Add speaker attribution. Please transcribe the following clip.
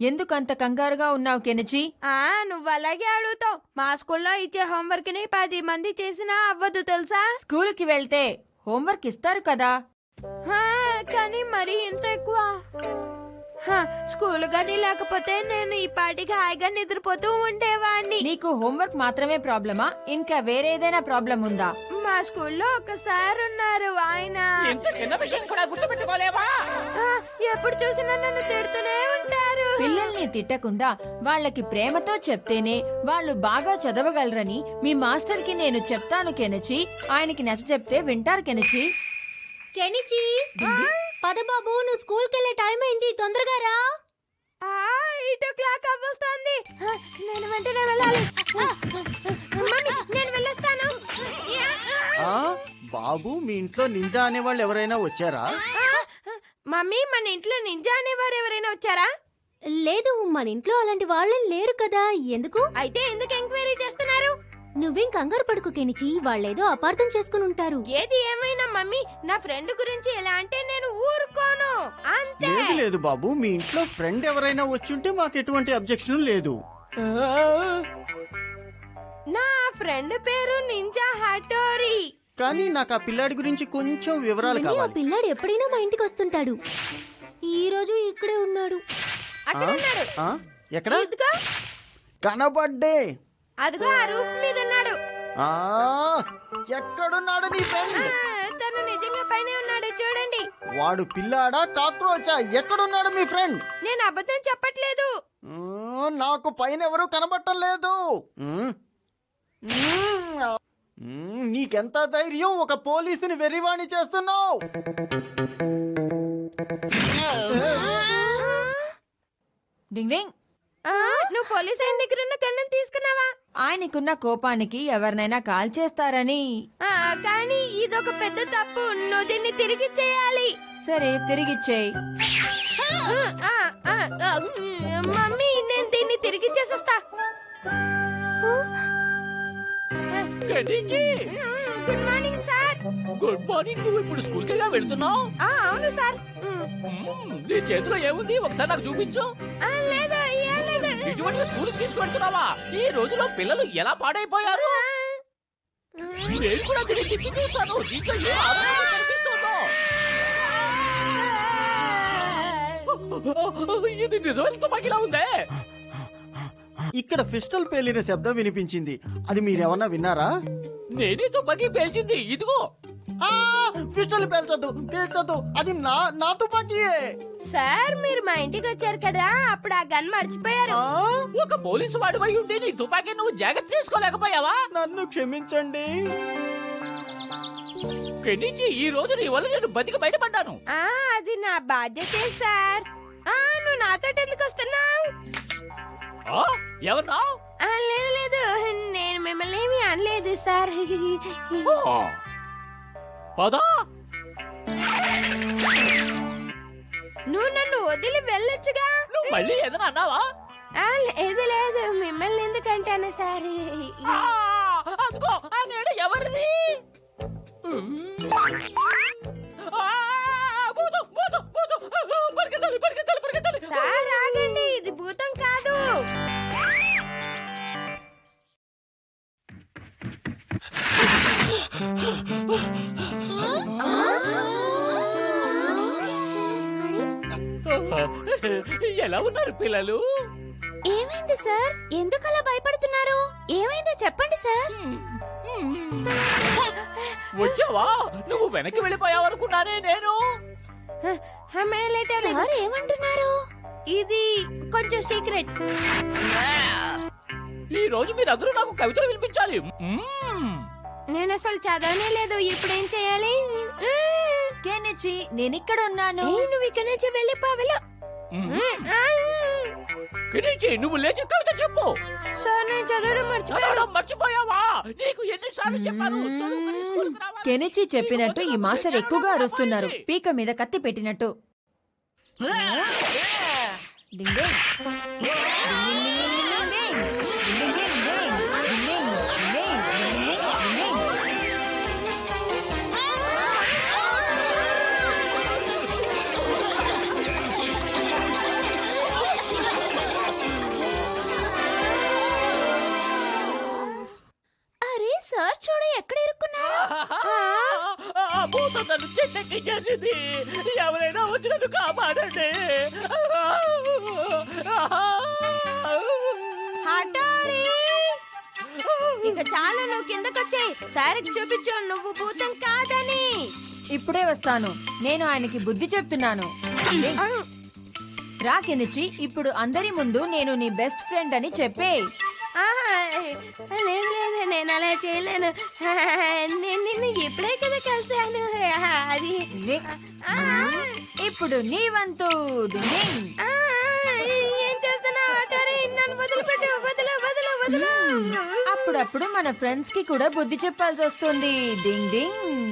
Speaker 1: ఎందుకు అంత కంగారుగా ఉన్నావు కెనిచి?
Speaker 2: నువ్వు అలాగే అడుగుతావు. మా స్కూల్లో ఇచ్చే హోంవర్క్ ని 10 మంది చేసినా అవ్వదు తెలుసా.
Speaker 1: స్కూలుకి వెళ్తే హోంవర్క్ ఇస్తారు కదా.
Speaker 2: కానీ మరి ఇంత ఎక్కువ. స్కూల్ గానీ లేకపోతే నేను ఈ పాటికి హాయిగా నిద్రపోతూ ఉండేవాడిని.
Speaker 1: నీకు హోంవర్క్ మాత్రమే ప్రాబ్లమా? ఇంకా వేరే ఏదైనా ప్రాబ్లం ఉందా?
Speaker 2: మా స్కూల్లో ఒకసారి ఉన్నారు, ఆయన
Speaker 3: చిన్న విషయం కూడా గుర్తుపెట్టుకోలేవా?
Speaker 2: ఎప్పుడు చూసినా నన్ను తిడుతూనే ఉంటారు.
Speaker 1: పిల్లల్ని తిట్టకుండా వాళ్ళకి ప్రేమతో చెప్తేనే వాళ్ళు బాగా చదవగలరని మీ మాస్టర్ కి నేను చెప్తాను కెనిచి. ఆయనకి నచ్చ చెప్తే వింటారు కెనిచి.
Speaker 4: కెనిచి, పద బాబు, నువ్వు స్కూల్ కెళ్ళే టైం అయింది, తొందరగా రా.
Speaker 2: 8 o'clock అవ్వొస్తుంది. నేను వెంటనే వెళ్ళాలి. నేను వెళ్ళొస్తాను.
Speaker 5: బాబు, మీ ఇంట్లో నింజా అనేవాళ్ళు ఎవరైనా వచ్చారా?
Speaker 2: మమ్మీ, మన ఇంట్లో నింజా అనేవారు ఎవరైనా వచ్చారా?
Speaker 4: లేదు, మన ఇంట్లో అలాంటి వాళ్ళేం లేరు కదా. ఎందుకు?
Speaker 2: అయితే ఎందుకు ఎంక్వైరీ చేస్తున్నారు?
Speaker 4: నువ్వేం కంగారు పడుకు కెనిచి, వాళ్ళేదో అపార్థం చేసుకుని ఉంటారు.
Speaker 2: ఏది ఏమైనా మమ్మీ, నా ఫ్రెండ్ గురించి ఎలా అంటే నేను ఊరుకోను అంతే.
Speaker 5: లేదు బాబు, మీ ఇంట్లో ఫ్రెండ్ ఎవరైనా వచ్చుంటే మాకు ఎటువంటి అబ్జెక్షన్ లేదు.
Speaker 2: నా ఫ్రెండ్ పేరు నింజా హటోరి.
Speaker 5: కానీ నాకు ఆ పిల్లాడి గురించి కొంచెం వివరాలు
Speaker 4: ఆ
Speaker 5: కావాలి.
Speaker 4: పిల్లాడు ఎప్పుడైనా మా ఇంటికి వస్తుంటాడు. ఈ రోజు ఇక్కడే ఉన్నాడు.
Speaker 2: అక్కడ ఉన్నాడు.
Speaker 5: ఎక్కడ?
Speaker 2: ఇదిగో
Speaker 5: కనబడ్డే.
Speaker 2: అదిగో ఆ రూఫ్ మీద ఉన్నాడు.
Speaker 5: ఎక్కడున్నాడు నీ ఫ్రెండ్?
Speaker 2: తను నిజంగా పైనే ఉన్నాడు, చూడండి.
Speaker 5: వాడు పిల్లాడా కాక్రోచా? ఎక్కడున్నాడు మీ ఫ్రెండ్?
Speaker 2: నేను అబద్ధం చెప్పట్లేదు.
Speaker 5: నాకు పైన ఎవరు కనబట్టం లేదు. నీకెంత ధైర్యం? ఒక పోలీసుని వెర్రివాణి చేస్తున్నావు.
Speaker 2: నువ్వు పోలీస్ ఆయన దగ్గర ఉన్న గన్నం తీసుకున్నావా?
Speaker 1: ఆయనకున్న కోపానికి ఎవరినైనా కాల్ చేస్తారని.
Speaker 2: కానీ ఇదొక పెద్ద తప్పు. నువ్వు దీన్ని తిరిగి చేయాలి.
Speaker 1: సరే, తిరిగిచ్చేయి.
Speaker 2: మమ్మీ, నేను దీన్ని తిరిగి చేసొస్తా. Good morning sir.
Speaker 3: Good morning. నువ్వు ఇప్పుడు స్కూల్ కి వెళ్తున్నావు?
Speaker 2: అవును సార్.
Speaker 3: నీ చేతిలో ఏముంది? ఒకసారి నాకు చూపించు.
Speaker 2: లేదు, ఏం లేదు.
Speaker 3: ఇటువంటి స్కూల్ తీసుకెళ్తున్నావా? ఈ రోజులో పిల్లలు ఎలా పాడైపోయారు. నేను కూడా దీన్ని తిప్పి చూస్తాను. దీంట్లో ఏ ఆధారం కనిపిస్తుందో. ఇది నిజమైన తుపాకీలా ఉందే.
Speaker 5: ఇక్కడ పిస్టల్ పేలిన శబ్దం వినిపించింది. అది మీరేమన్నా విన్నారా?
Speaker 3: నేనే తుపాకీ పేల్చింది. ఇదిగో.
Speaker 5: పిస్టల్ పేల్చొద్దు. అది నా తుపాకీయే.
Speaker 2: సార్, మీరు మా ఇంటికి వచ్చారు కదా, అప్పుడు ఆ గన్ మర్చిపోయారు.
Speaker 3: ఒక పోలీసు వాడిపై ఉండి నీ తుపాకీ నువ్వు జాగ్రత్త చేసుకోలేకపోయావా?
Speaker 5: నన్ను క్షమించండి.
Speaker 3: కెనిచి, ఈ రోజు నీ వల్ల నేను బతికి బయటపడ్డాను.
Speaker 2: అది నా బాధ్యతే సార్. నువ్వు నాతో ఎందుకు వస్తున్నావు?
Speaker 3: ఎవరన్నా?
Speaker 2: లేదు, నేను మిమ్మల్ని ఏమీ అనలేదు సార్.
Speaker 3: పదా,
Speaker 2: నువ్వు నన్ను వదిలి వెళ్ళొచ్చుగా.
Speaker 3: నువ్వు మళ్ళీ ఏదైనా అన్నావా?
Speaker 2: లేదు, మిమ్మల్ని ఎందుకంటాను సార్.
Speaker 3: అదిగో ఆ నీడ ఎవరిది?
Speaker 2: సార్, ఆగండి, ఇది భూతం కాదు.
Speaker 3: ఎలా ఉన్నారు పిల్లలు?
Speaker 4: ఏమైంది సార్? ఎందుకు అలా భయపడుతున్నారు? ఏమైందో చెప్పండి సార్.
Speaker 3: వచ్చావా? నువ్వు వెనక్కి వెళ్ళిపోయావనుకున్నానే నేను.
Speaker 4: సార్ ఏమంటున్నారు?
Speaker 2: ఇది కొంచెం సీక్రెట్.
Speaker 3: ఈ రోజు మీరందరూ నాకు కవితలు వినిపించాలి.
Speaker 2: నేను అసలు చదవనే లేదు. ఇప్పుడు ఏం చేయాలి?
Speaker 1: కెనిచి, నేనిక్కడ ఉన్నాను.
Speaker 2: నువ్వు ఇక్కడ నుంచి వెళ్ళిపోవెళ్ళు.
Speaker 3: కెనిచి, నువ్వు లేచి కవిత చెప్పు.
Speaker 2: సార్, నేను చదవడం
Speaker 3: మర్చిపోయావా? నీకు ఎన్నిసార్లు చెప్పాను?
Speaker 1: కెనిచి చెప్పినట్టు ఈ మాస్టర్ ఎక్కువగా అరుస్తున్నారు, పీక మీద కత్తి పెట్టినట్టు.
Speaker 2: చూడు ఎక్కడ ఇరుక్కున్నారు.
Speaker 3: ఆ భూతం నన్ను చెట్టెక్కించేసింది. ఎవరైనా వచ్చి నన్ను కాపాడండి.
Speaker 2: హఠారి ఇక చాలా నువ్వు కిందకొచ్చాయి. సారికి చూపించు నువ్వు భూతం కాదని.
Speaker 1: ఇప్పుడే వస్తాను. నేను ఆయనకి బుద్ధి చెప్తున్నాను. రా కెనిచి, ఇప్పుడు అందరి ముందు నేను నీ బెస్ట్ ఫ్రెండ్ అని చెప్పే.
Speaker 2: ఆహా, లేదు లేదు నేను అలా చేయలేను. నేను నిన్ను ఇప్పుడే కదా కలిసాను. అది ఆ,
Speaker 1: ఇప్పుడు నీ వంతు. డింగ్.
Speaker 2: ఆ, ఏం చేస్తున్నావు హఠారి? నన్ను వదిలిపెట్టు. వదిలు వదిలు వదిలు.
Speaker 1: అప్పుడప్పుడు మన ఫ్రెండ్స్ కి కూడా బుద్ధి చెప్పాల్సి వస్తుంది. డింగ్ డింగ్.